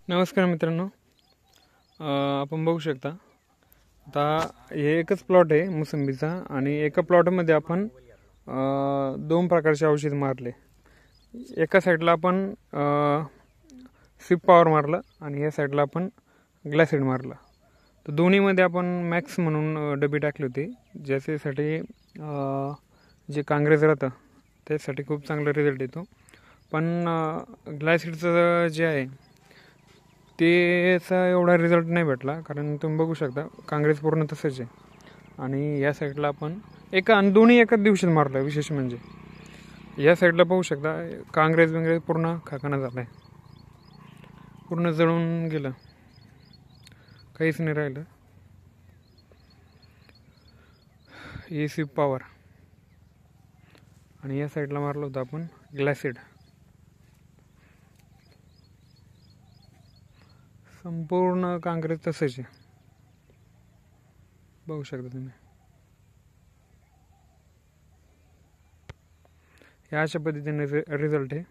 नमस्कार मित्रांनो, आपण बघू शकता आता हे एकच प्लॉट आहे मोसंबीचा आणि एका प्लॉटमध्ये आपण दोन प्रकारचे औषध मारले. एका साईडला आपण सिप पॉवर मारलं आणि या साईडला आपण ग्लायसिड मारलं. तर दोन्हीमध्ये आपण मॅक्स म्हणून डबी टाकली होती, ज्याच्यासाठी जे काँग्रेस राहतं त्यासाठी खूप चांगला रिझल्ट येतो. पण ग्लायसिडचं जे आहे त्याचा एवढा रिझल्ट नाही भेटला, कारण तुम्ही बघू शकता काँग्रेस पूर्ण तसंच आहे आणि या साईडला आपण दोन्ही एकाच दिवशीत मारलं. विशेष म्हणजे या साईडला पाहू शकता काँग्रेस पूर्ण खाकाना झाला आहे, पूर्ण जळून गेलं, काहीच नाही राहिलं. ही सिप पॉवर आणि या साईडला मारलं होतं आपण ग्लायसिड. संपूर्ण काँग्रेस तसंच आहे, बघू शकता तुम्ही. या अशा पद्धतीने रिझल्ट आहे.